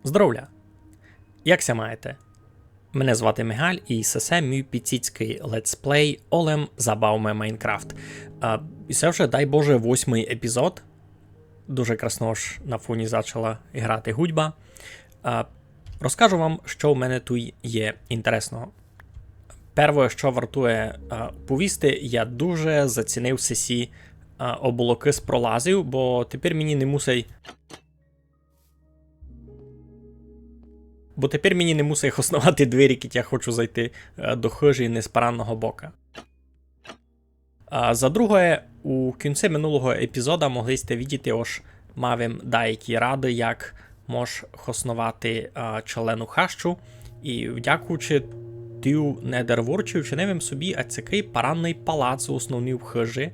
Здоровля! Як ся маєте? Мене звати Мигаль і це мій підсіцький летсплей Олем Забавме Майнкрафт. І це вже, дай Боже, 8-й епізод. Дуже красно ж на фоні почала грати гудьба. Розкажу вам, що в мене тут є інтересного. Перше, що вартує повісти, я дуже зацінив сесі облоки з пролазів, бо тепер мені не мусить... їх основати двері, які я хочу зайти до хижі неспаранного бока. За друге, у кінці минулого епізода могли сте видіти, ось мавим деякі ради, як мож основати члену хащу, і вдякуючи тю недерворчу, вчинивим собі ацякий паранний палац основний в хижі,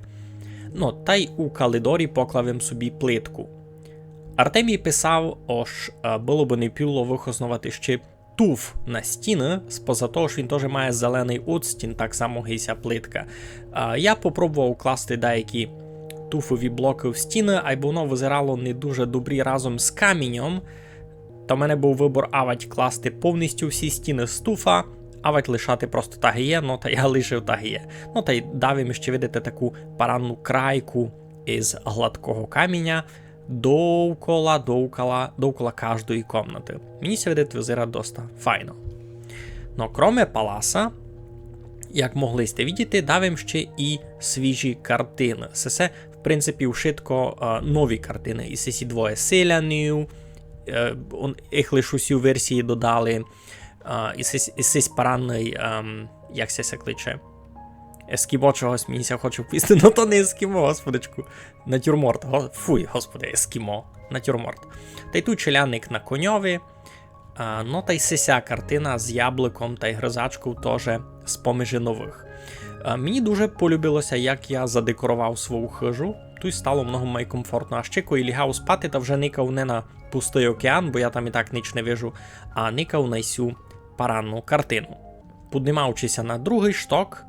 та й у калидорі поклавим собі плитку. Артемій писав, ось було б непіло основати ще туф на стіни, споза того, що він теж має зелений отстін, так само гейся плитка. Я попробував класти деякі туфові блоки в стіни, або воно визирало не дуже добрі разом з камінням. То в мене був вибір авать класти повністю всі стіни з туфа, авать лишати просто так є, та я лишив так є. Та й дав їм ще, видите, таку паранну крайку із гладкого каміння, довкола кожної кімнати. Мені це видить визира доста файно. Кроме паласа, як могли сте видіти, давим ще і свіжі картини. Це, в принципі, вшитко нові картини. І сесі двоє селянів, їх лише усі версії додали. І сесь паранний, як це кличе? Ескімо чогось мені ся хочу вписати, то не ескімо, господичку. Натюрморт, господи, ескімо, натюрморт. Та й тут челяник на коньові, та й сися картина з яблуком та й гризачкою теж з поміжі нових. Мені дуже полюбилося, як я задекорував свою хижу, тут стало много май комфортно, а ще коли лягав спати, та вже никав не на пустий океан, бо я там і так ніч не вижу, а никав на сю паранну картину. Піднімаючися на другий шток,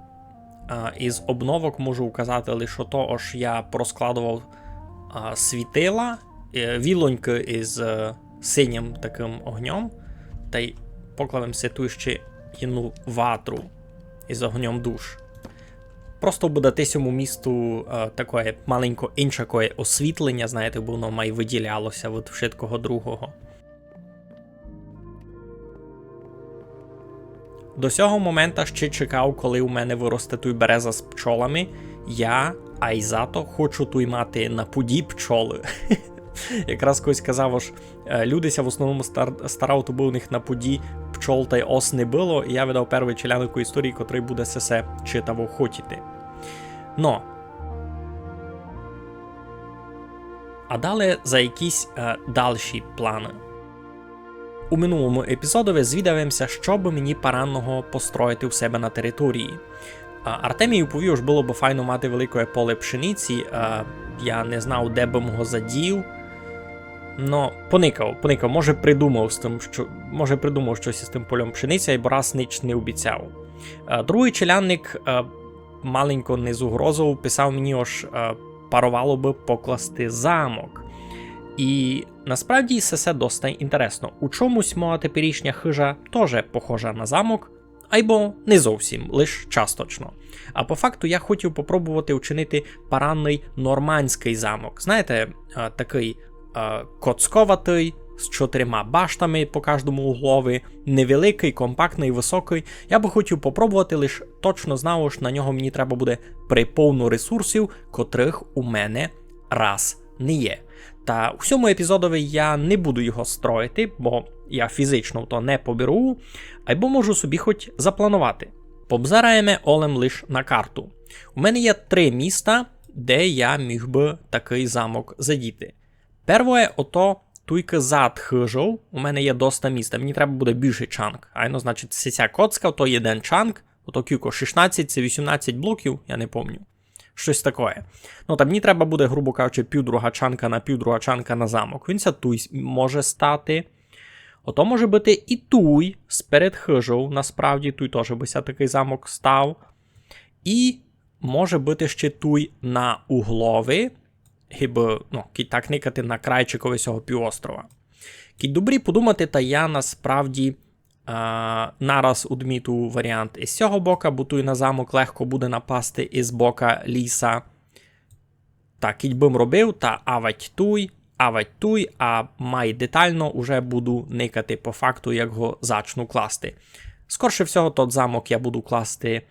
із обновок можу указати лише то, ось я порозкладував світила, вілоньки із синім таким огнем, та й поклавим се ту ще інну ватру із огнем душ. Просто буде тисьому місту таке маленько інше освітлення, знаєте, бо воно май виділялося від вшиткого другого. До цього моменту ще чекав, коли у мене виросте той береза з пчолами. Я, айзато, хочу той мати на пуді пчоли. Якраз когось казав, що людися в основному старав, то був у них на пуді пчол та й ос не було, і я видав перший челянику історії, котрий буде сесе читаво хотіти. А далі за якісь дальші плани. У минулому епізодові звідавимося, що би мені паранного построїти у себе на території. Артемій уповів, що було б файно мати велике поле пшениці, я не знав, де би його задів. Поникав, може придумав щось із тим полем пшениці, бо раз ніч не обіцяв. Другий челянник маленько не з угрозою писав мені, ось парувало би покласти замок. І насправді це доста інтересно. У чомусь моя теперішня хижа теж похожа на замок, або не зовсім, лише часточно. А по факту я хотів попробувати учинити паранний нормандський замок. Знаєте, такий коцковатий, з 4 баштами по кожному углові, невеликий, компактний, високий. Я би хотів попробувати, лише точно знав, що на нього мені треба буде приповну ресурсів, котрих у мене раз не є. Та у цьому епізодові я не буду його строїти, бо я фізично то не поберу, або можу собі хоч запланувати. Побзараємо Олем лише на карту. У мене є 3 міста, де я міг би такий замок задіти. Перше, ото тільки зад хижов, у мене є доста міста, мені треба буде більший чанк. Значить, ця коцка, то є один чанк, ото кілько 16, це 18 блоків, я не пам'ятаю. Щось таке. Там мені треба буде, грубо кажучи, півдруга чанка на замок. Він туй може стати. Ото може бути і туй сперед хижов, насправді туй теж бися такий замок став. І може бути ще туй на углові, хіба, так никати на крайчикові цього півострова. Кіть добрі подумати, та я насправді нараз удміту варіант із цього бока, бо туй на замок легко буде напасти із бока ліса. Так, кіть бим робив, та авать туй, а май детально уже буду никати по факту, як го зачну класти. Скорше всього, тот замок я буду класти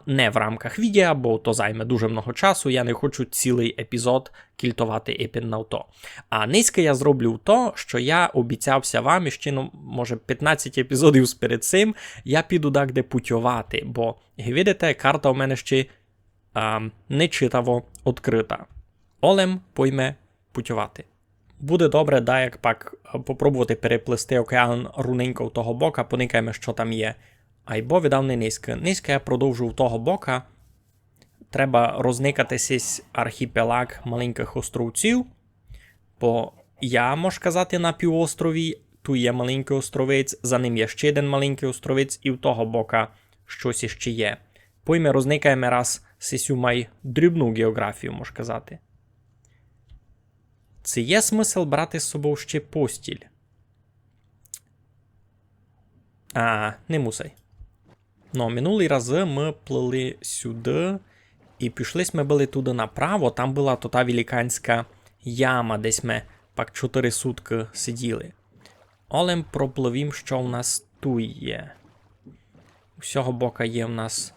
не в рамках відео, бо то займе дуже много часу, я не хочу цілий епізод кільтувати епін на то. А низьке я зроблю то, що я обіцявся вам, і ще, може, 15 епізодів перед цим, я піду так де путьовати, бо, видите, карта у мене ще нечитаво відкрита. Олем пойме путьовати. Буде добре, як пак попробувати переплисти океан руненько в того бока, поникаємо, що там є. Айбо віддав не низьке. Низьке я продовжу в того бока. Треба розникатися архіпелаг маленьких островців. Бо я, можу казати, на півострові, тут є маленький островець, за ним є ще один маленький островець, і в того бока щось іще є. Пойме розникаємо раз сесю май дрібну географію, можу казати. Це є смисл брати з собою ще постіль? Не мусай. Минулий раз ми плили сюди, і пішли ми були туди направо, там була та великанська яма, десь ми пак 4 сутки сиділи. Олем пропливім, що у нас тут є. У цього бока є у нас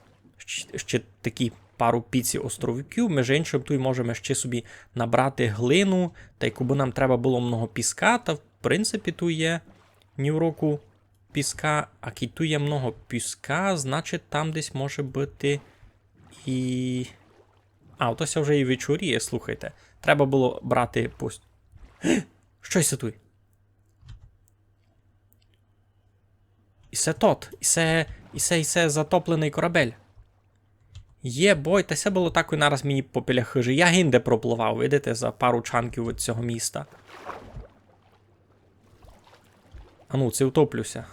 ще такі пару піці островиків, між іншим тут можемо ще собі набрати глину, та й коби нам треба було много піска, та в принципі тут є ні в року піска, а кій тут є много піска, значить там десь може бути і... Отося вже і вечоріє, слухайте. Треба було брати пост. Щось тут. І це затоплений корабель. Є, бой, та це було так і нараз мені попіля хижі. Я гінде пропливав, видите, за пару чанків від цього міста. Це втоплюся.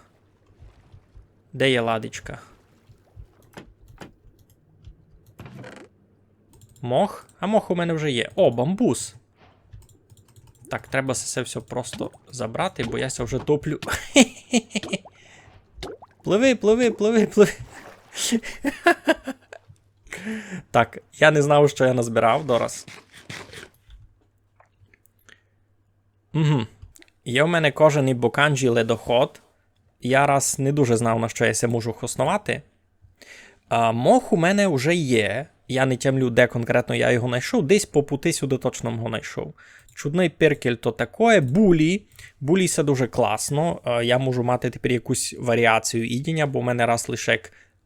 Де є ладичка? Мох? А мох у мене вже є. О, бамбус! Так, треба це все просто забрати, бо я ся вже топлю. Пливи. Так, я не знав, що я назбирав, дораз. Є в мене кожаний боканджі ледоход. Я раз не дуже знав, на що я ся можу хоснувати. Мох у мене вже є. Я не тямлю, де конкретно я його знайшов. Десь по пути сюди точно його знайшов. Чудний піркель то таке. Булі. Булі це дуже класно. Я можу мати тепер якусь варіацію їдіння, бо в мене раз лише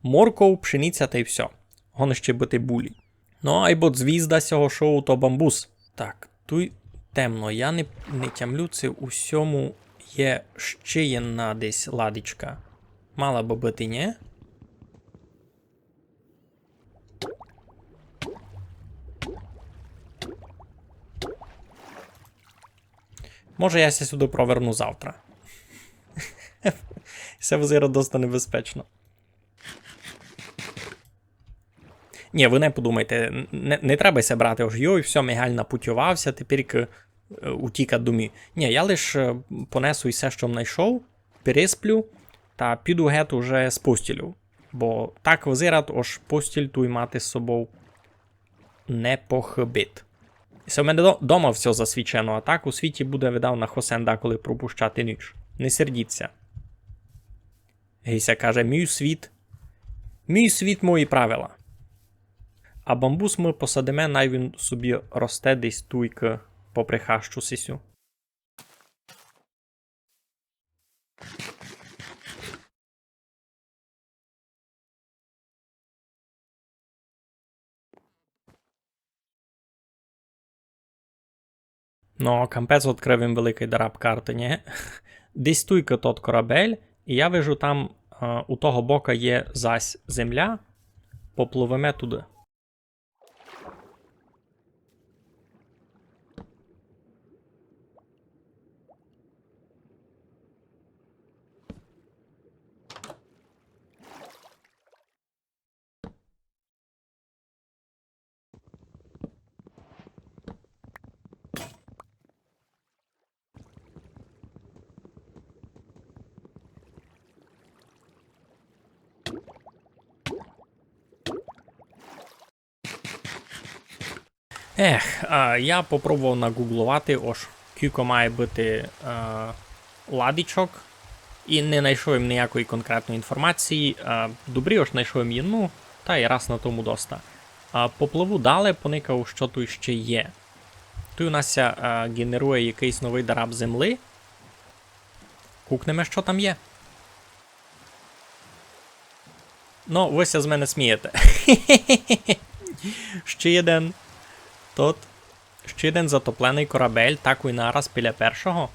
морков, пшениця та й все. Гоне ще бути булі. Айбо звізда цього шоу то бамбус. Так, тут темно. Я не тямлю, це у всьому є ще jedna десь ладичка. Мала би бути, ні? Може, я ся сюди проверну завтра. Це взиро досить небезпечно. Ні, ви не подумайте, не треба ся брати аж йой, все, мігаль напутювався, тепер утіка думі. Ні, я лише понесу все, що знайшов, пересплю, та піду гет уже з постілю. Бо так визират, ож постіль туй мати з собою не похибит. І це в мене дома все засвічено, а так у світі буде видав на Хосенда, коли пропущати ніч. Не сердіться. Гейся каже, мій світ, мої правила. А бамбус ми посадимо, най він собі росте десь туйки попри хащу сисю. Кампець відкрив їм великий дараб карти, ні? Десь туйка тот корабель, і я вижу там у того бока є зась земля, попливемо туди. Я попробував нагуглувати, ось, кілько має бути ладічок, і не знайшов їм ніякої конкретної інформації. Добрі ось знайшов їм одну, та й раз на тому доста. Попливу далі, поникав, що тут ще є. Тут у нас генерує якийсь новий дараб земли. Кукнемо, що там є. Ну, вися з мене смієте. Ще один. Тут. Ще один затоплений корабель, такий нараз біля першого.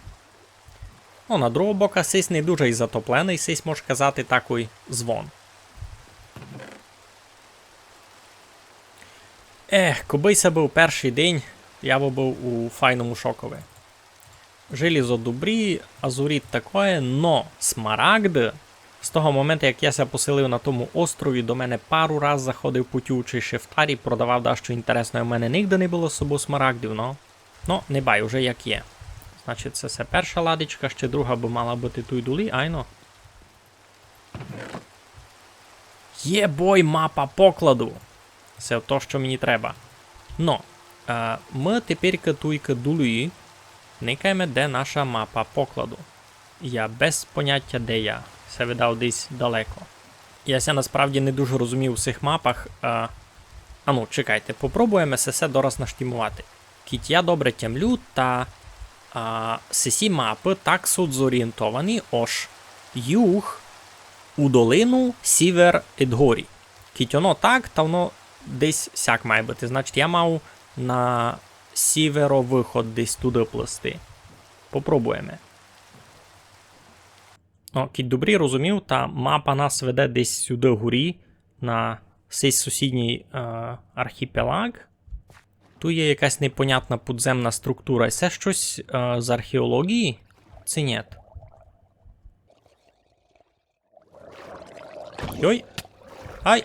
Ну, на другого бока сись не дуже і затоплений, сись, може казати, такий звон. Коби це був перший день, я би був у файному шокові. Желізо добрі, азуріт такое, но смарагди, з того моменту, як я ся поселив на тому острові, до мене пару раз заходив путючий шефтар і продавав дещо інтересне. У мене ніде не було з собою смарагдів, но не бай, уже як є. Значить, це все перша ладичка, ще друга би мала бути тут дулі, айно. Є бой, мапа покладу. Це то, що мені треба. Но, ми тепер туйка дулі, никаємо, де наша мапа покладу. Я без поняття, де я. Це видав десь далеко. Я ся насправді не дуже розумів у цих мапах. Ну, чекайте, попробуємо все дораз наштімувати. Кіть я добре тямлю, та сесі мапи так суть зорієнтовані, ось юг у долину, сівер від горі. Кіть воно так, та воно десь сяк має бути. Значить, я мав на сіверо-виход десь туди плисти. Попробуємо. Кіть добрі розумів, та мапа нас веде десь сюди вгорі, на цей сусідній архіпелаг. Тут є якась непонятна підземна структура. Це щось з археології? Це ні. Йой! Ай!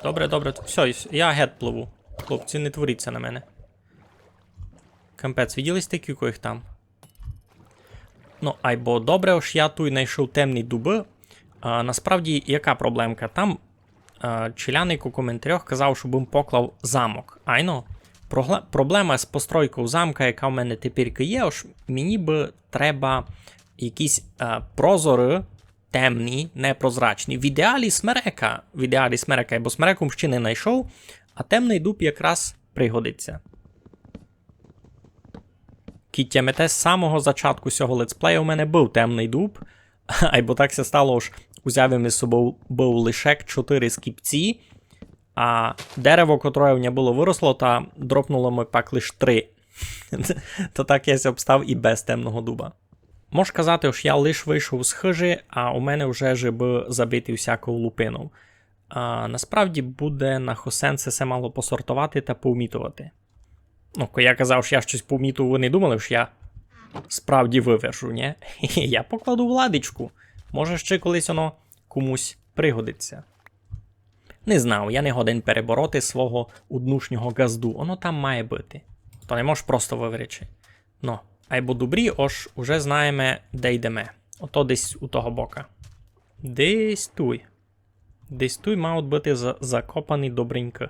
Добре. Все, я геть пливу. Хлопці, не творіться на мене. Кампець, виділи сте кілько їх там? Айбо добре, ось я тут знайшов темні дуби. Насправді, яка проблемка? Там челяник у коментарях казав, щоб їм поклав замок. Айно? Проблема з постройкою замка, яка в мене тепер є, ось мені би треба якісь прозори, темні, непрозрачні. В ідеалі смерека, бо смереку ще не знайшов, а темний дуб якраз пригодиться. Кітямете, з самого початку цього летсплею у мене був темний дуб, або так се стало, що узяв із собою був лише 4 скіпці, а дерево, котре в мене було виросло, та дропнуло ми пак лише 3. То так я обстав і без темного дуба. Можу казати, що я лише вийшов з хижі, а у мене вже жиби забиті всякою лупиною. Насправді буде на хосенце все мало посортувати та повмітувати. Коли я казав, що я щось помітив, ви не думали, що я справді вивершу, ні? Я покладу в ладичку. Може, ще колись воно комусь пригодиться. Не знав, я не годен перебороти свого уднушнього газду. Воно там має бути. То не можеш просто виверчи. Айбо добрі, ось уже знаємо, де йдемо. Ото десь у того бока. Десь туй. Десь туй мають бути закопані добренько.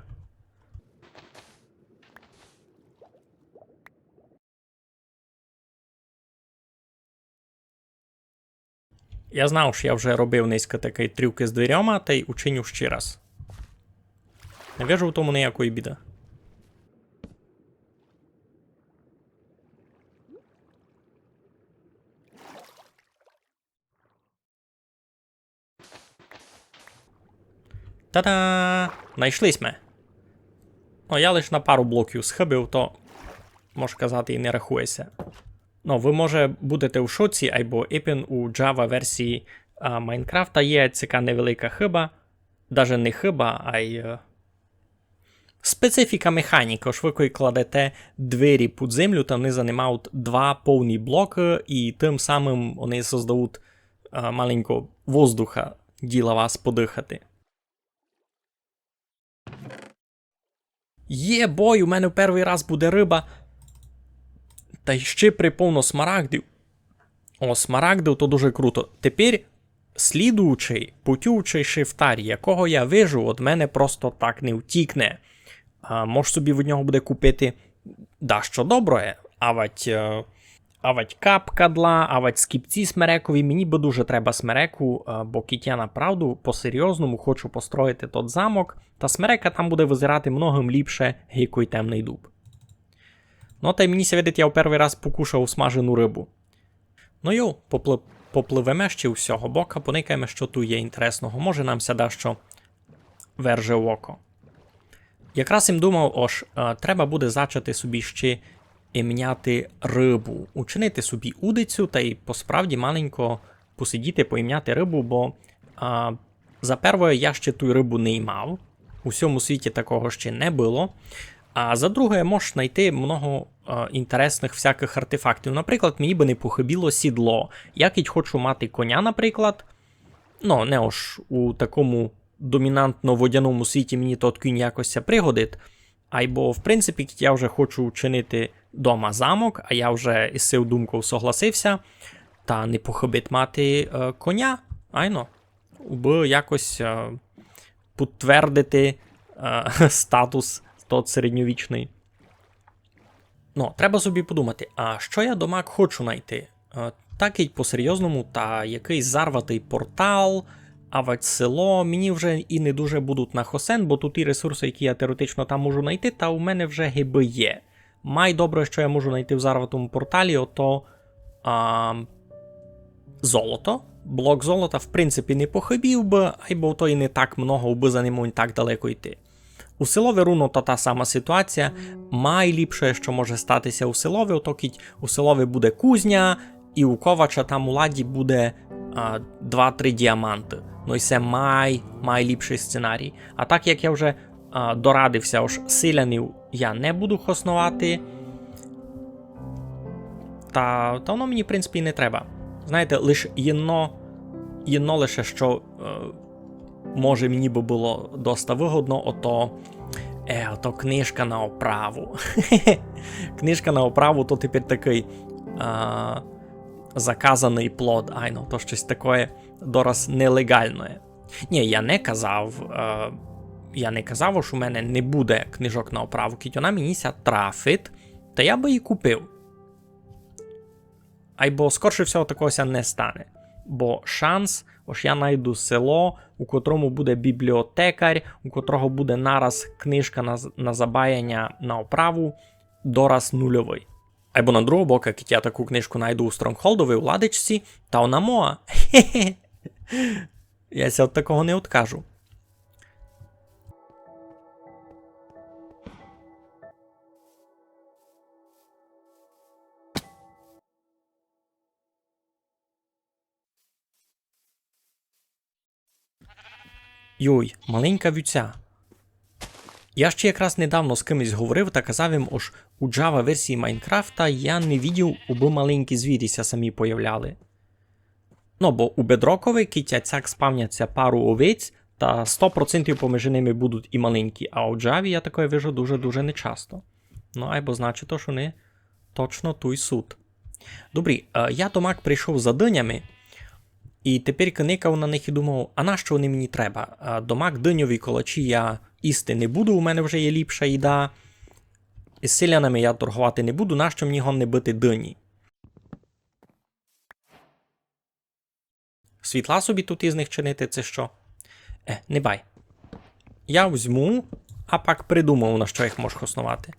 Я знав, що я вже робив низько такий трюки з дверями, та й учиню ще раз. Не вижу в тому ніякої біди. Та-да! Найшлись ми. Я лише на пару блоків схибив, то, можна казати, і не рахується. Ви, може, будете в шоці, або іпін у Java версії Майнкрафта є така невелика хиба. Даже не хиба, а й специфіка механіка. Ось ви коли кладете двері під землю, то вони займають 2 повні блоки, і тим самим вони создають маленько воздуха, діла вас подихати. Є бой, у мене в перший раз буде риба. Та ще при повно смарагдів. Смарагдів то дуже круто. Тепер слідуючий, путючий шифтар, якого я вижу, від мене просто так не втікне. Можеш собі від нього буде купити дещо добре, авать капкадла, авать скіпці смерекові. Мені би дуже треба смереку, бо кіть я направду по-серйозному хочу построїти тот замок, та смерека там буде визирати многим ліпше гейко й темний дуб. Ну, та й мені видить, я в перший раз покушав смажену рибу. Ну йо, попливемо ще з цього бока, поникаємо, що тут є інтересного. Може нам сяда, що верже в око. Якраз їм думав, треба буде зачати собі ще імняти рибу. Учинити собі удицю та й посправді маленько посидіти, поімняти рибу, бо за перше я ще ту рибу не мав. У всьому світі такого ще не було. А за друге, можеш знайти много інтересних всяких артефактів. Наприклад, мені би не похибіло сідло. Я кіть хочу мати коня, наприклад. Ну, не ось у такому домінантно-водяному світі мені тот кінь якось це пригодить. Айбо, в принципі, я вже хочу чинити дома замок, а я вже із цим думкою согласився. Та не похибить мати коня, айно. Би якось підтвердити статус тот середньовічний. Ну, треба собі подумати, а що я домак хочу знайти? Такий по-серйозному, та якийсь зарватий портал, авать село, мені вже і не дуже будуть на хосен, бо тут і ресурси, які я теоретично там можу знайти, та у мене вже гиби є. Май добре, що я можу знайти в зарватому порталі, ото золото. Блок золота, в принципі, не похибів би, айбо то і не так много, би за ним так далеко йти. У селові руно то та сама ситуація. Найліпше, що може статися у селові, ото кіть у селові буде кузня, і у ковача там у ладі буде 2-3 діаманти. Ну і це найліпший сценарій. А так як я вже дорадився, ось селянів я не буду хоснувати, та воно мені, в принципі, і не треба. Знаєте, лише єдно лише, що може мені би було доста вигодно, ото книжка на оправу. Книжка на оправу, то тепер такий заказаний плод, айно, то щось таке дораз нелегальне. Ні, я не казав, що у мене не буде книжок на оправу, кіть вона мені ся трафить, та я би її купив. Айбо скорше всього такого не стане. Бо шанс, ось я знайду село, у котрому буде бібліотекар, у котрого буде нараз книжка на забаяння на оправу, дораз нульовий. Айбо на другого боку, як я таку книжку знайду у Стронгхолдовій у ладичці, та вона моа. Я ся от такого не откажу. Йой, маленька вюця. Я ще якраз недавно з кимось говорив та казав їм, ось у Java версії Майнкрафта я не видів, аби маленькі звіріся самі появляли. Ну, бо у бедроковій кітяцяк спавняться пару овець, та 100% поміж ними будуть і маленькі, а у Java я таке вижу дуже-дуже нечасто. Ну, айбо значить то, що не точно той суд. Добрі, я домак прийшов за динями, і тепер кникав на них і думав, а нащо вони мені треба? Домак диньові колочі я їсти не буду, у мене вже є ліпша їда. Із селянами я торгувати не буду, нащо мені гон не бити дині? Світла собі тут із них чинити, це що? Не бай. Я візьму, а пак придумав, на що їх можу хоснувати.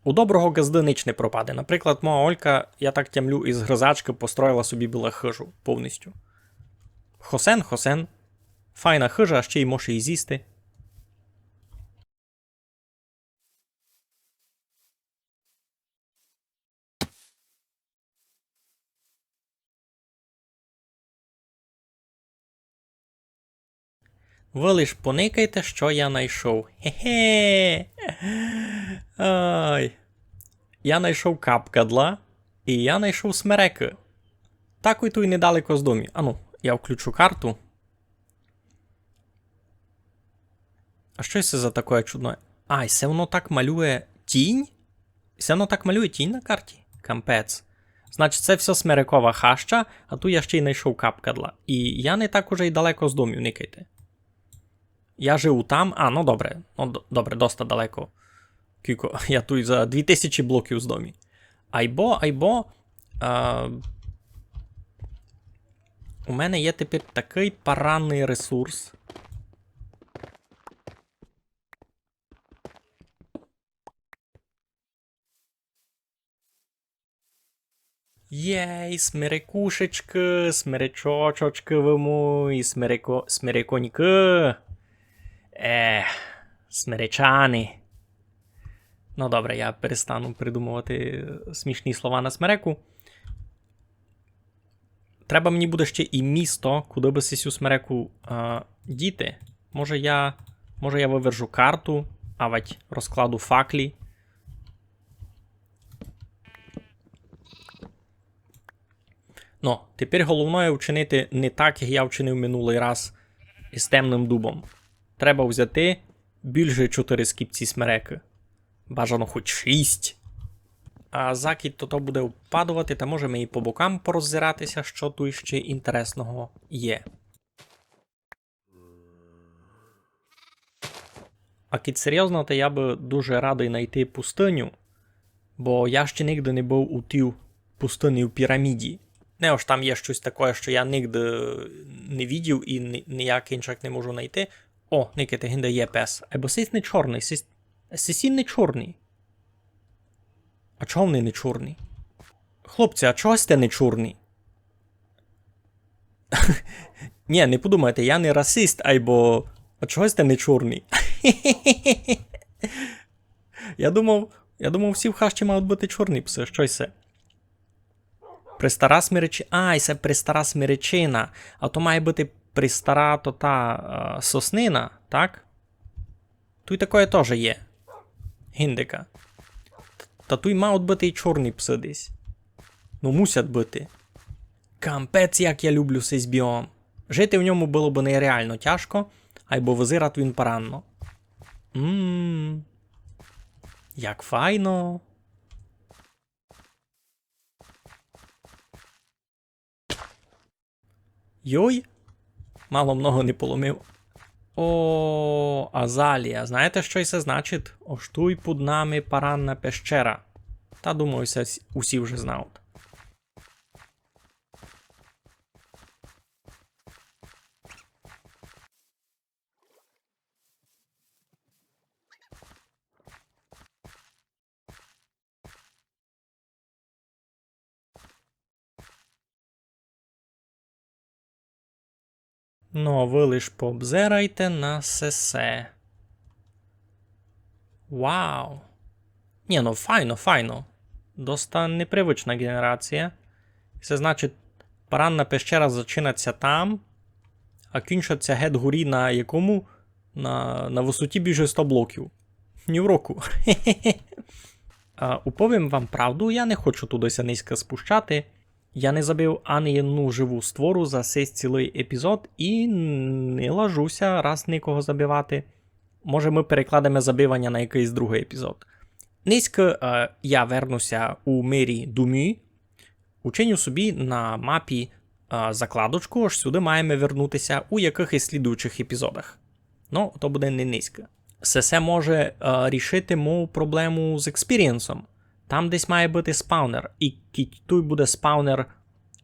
У доброго газди ніч не пропаде. Наприклад, моя Олька, я так тямлю, із гризачки построїла собі біла хижу повністю. Хосен. Файна хижа, а ще й може її з'їсти. Ви лиш поникайте, що я знайшов. Хе-хе. Ай. Я знайшов капкадла, і я знайшов смереки. Так ой тут недалеко з домі. Ану, я включу карту. А що це за таке чудне? Ай, це воно так малює тінь? Це воно так малює тінь на карті? Кампець. Значить, це все смерекова хаща, а тут я ще й знайшов капкадла. І я не так уже й далеко з домів, никайте. Я живу там, ну добре, доста далеко. Кіко, я тут за 2000 блоків з домі. Айбо. У мене є тепер такий паранний ресурс. Єй, смерекушечки, смеречочочки ви мої, смереконьки. Смеречани. Ну добре, я перестану придумувати смішні слова на смереку. Треба мені буде ще і місто, куди би цю смереку діти. Може я вивержу карту, авать розкладу факлі. Ну, тепер головне вчинити не так, як я вчинив минулий раз із темним дубом. Треба взяти більше 4 скіпці смереки. Бажано хоч 6. А закид то буде впадувати, та можемо і по бокам пороззиратися, що тут ще інтересного є. А кіт серйозно, то я би дуже радий знайти пустиню, бо я ще нігде не був у тій пустині в піраміді. Не, ось там є щось таке, що я нігде не видів і ніяк іншак не можу знайти. О, Никите, гінде є пес. Або сись не чорний, сись не чорний. А чого вони не чорні? Хлопці, а чого сте не чорні? Ні, не подумайте, я не расист, або... А чого сте не чорні? Я думав, всі в хащі мають бути чорні пси, щось це. Пристара смеречина. Ай, це пристара смеречина. А то має бути пристара то та соснина, так? Тут таке теж є. Гіндика. Та тут мають бути і чорні пси десь. Ну, мусять бути. Кампець, як я люблю цей біом. Жити в ньому було б нереально тяжко, або визират він поранно. Як файно. Йой, мало много не поломив. О, Азалія. Знаєте, що це значить? Ось тут під нами паранна пещера. Та, думаю, усі вже знають. Ну, ви лиш пообзирайте на сесе. Вау. Ні, ну файно. Доста непривична генерація. Це значить, паранна пещера зачинається там, а кінчиться геть горі на якому? На висоті більше 100 блоків. Ні в року. Уповім вам правду, я не хочу тудися низько спущати. Я не забив ані одну живу створу за цей цілий епізод і не ложуся раз нікого забивати. Може ми перекладемо забивання на якийсь другий епізод. Низько я вернуся у мирі Думі, учиню собі на мапі закладочку, аж сюди маємо вернутися у якихось слідуючих епізодах. Ну, то буде не низько. Це може рішити мою проблему з експірієнсом. Там десь має бути спаунер, і тут буде спаунер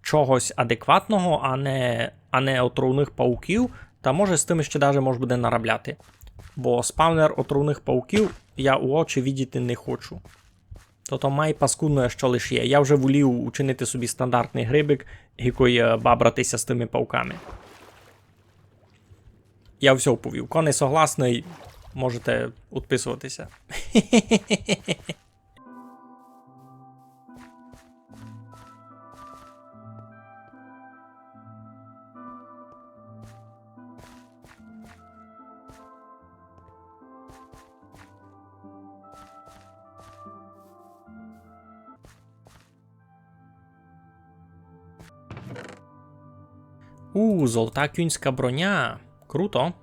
чогось адекватного, а не отруйних пауків, та може з тим ще навіть може буде наробляти. Бо спаунер отруйних пауків я у очі видіти не хочу. То май паскудно, що лиш є. Я вже волів учинити собі стандартний грибик, який бабратися з тими пауками. Я все повів. Коли не согласний, можете відписуватися. Золота кінська броня. Круто.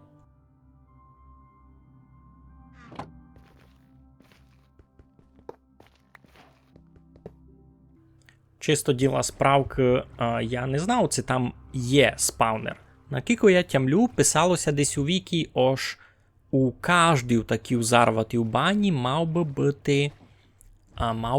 Чисто діла справки, я не знав, це там є спаунер. На кіку я тямлю, писалося десь у вікі, аж у кожній такій зарватій бані мав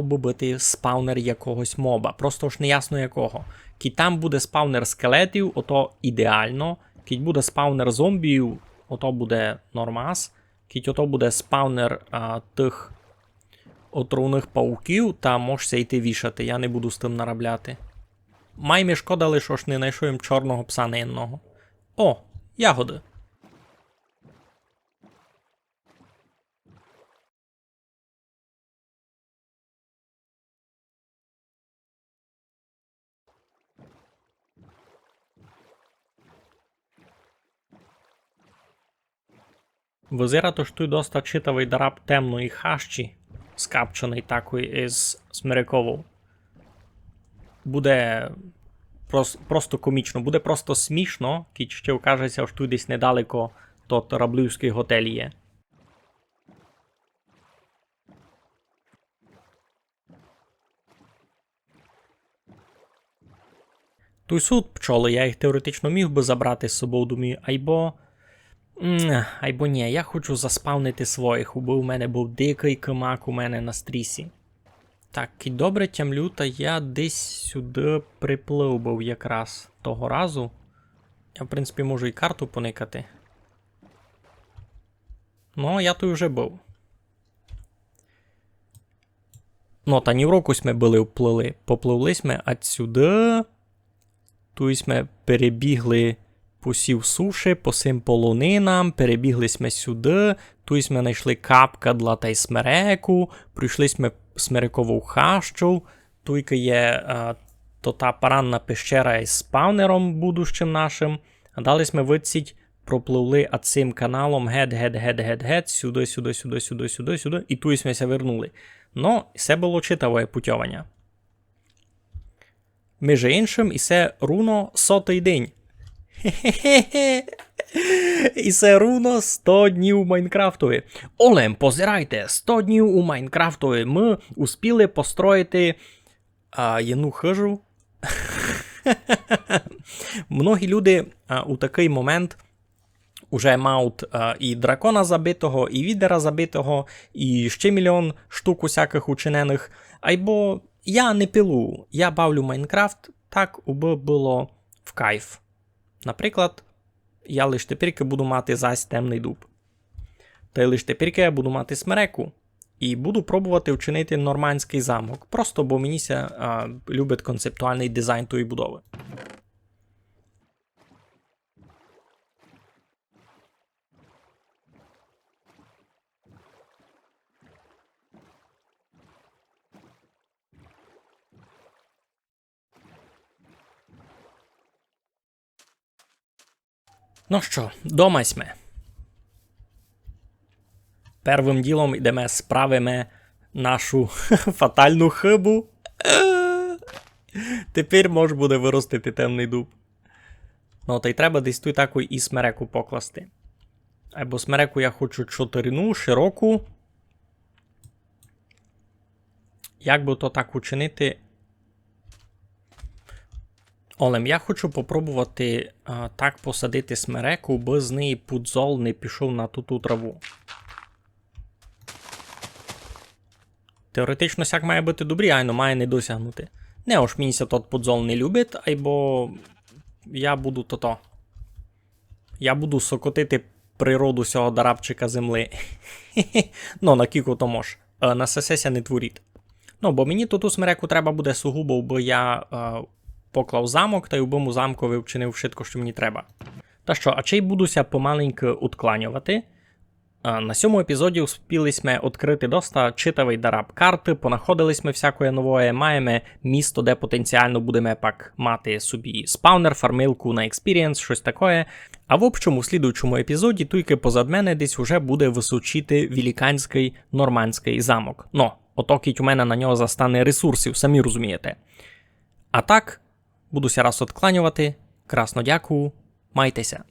би бути спаунер якогось моба. Просто ж не ясно якого. Кіть там буде спаунер скелетів, ото ідеально. Кіть буде спаунер зомбів, ото буде нормас. Кіть ото буде спаунер тих отруйних пауків, та можеться йти вішати. Я не буду з тим наробляти. Маймі шкода лише, що не знайшов їм чорного пса неєнного. О, ягоди. Визира то ж той доста читавий дараб темної хащі, скапчений такою із смириковою. Буде просто комічно, буде просто смішно, кіть ще окажеться, що тут десь недалеко тот раблівський готель є. Той суд пчоли, я їх теоретично міг би забрати з собою, думаю, Айбо ні, я хочу заспавнити своїх, бо у мене був дикий кимак у мене на стрісі. Так, і добре тямлю, та я десь сюди приплив був якраз того разу. Я, в принципі, можу і карту поникати. Ну, я тут вже був. Ну, та ні в рокусь ми були вплили. Попливлись ми отсюди. Тут ми перебігли посів суші, по сим полонинам, перебіглись ми сюди, тут ми знайшли капка для та й смереку, пройшлись ми смерекову хащу, тут є то та паранна пещера із спаунером будущим нашим, а далі ми виціть пропливли цим каналом гет, сюди, і тут ми ся вернули. Ну, це було читаве путьовання. Між іншим, і це руно 100-й день. Хе-хе-хе. І це руно 100 днів у Майнкрафтові. Олем, позирайте, 100 днів у Майнкрафтові. Ми успіли построїти єну хижу. Многі люди у такий момент уже мають і дракона забитого, і відера забитого, і ще мільйон штук усяких учинених. Айбо я не пилу, я бавлю Майнкрафт, так би було в кайф. Наприклад, я лише тепер буду мати зась темний дуб. Та й лише тепер я буду мати смереку. І буду пробувати вчинити нормандський замок. Просто бо мені любить концептуальний дизайн тої будови. Ну що, дома сме. Первим ділом йдемо справимо нашу фатальну хибу. Тепер може буде виростити темний дуб. Ну, та й треба десь тут таку і смереку покласти. Або смереку я хочу чотирину, широку. Як би то так учинити? Олем, я хочу попробувати так посадити смереку, бо з неї пудзол не пішов на ту траву. Теоретично сяк має бути добрі, айно має не досягнути. Не ось мені тот пудзол не любить, айбо я буду то-то. Я буду сокотити природу цього дарабчика земли. Ну, на кіку то мож. На сесеся не творіть. Ну, бо мені ту смереку треба буде сугубо, бо я поклав замок, та й у бому замкові вчинив швидко, що мені треба. Та що, а чий будуся помаленьки уткланювати? На цьому епізоді успілись ми відкрити доста читавий дараб карти, понаходились ми всякої нової, маємо місто, де потенціально будемо пак мати собі спаунер, фармилку на експірієнс, щось таке. А в общому, в слідуючому епізоді, тільки позад мене десь уже буде височити великанський нормандський замок. Ну, отокіть у мене на нього застане ресурсів, самі розумієте. А так, будуся раз відкланювати, красно дякую, майтеся.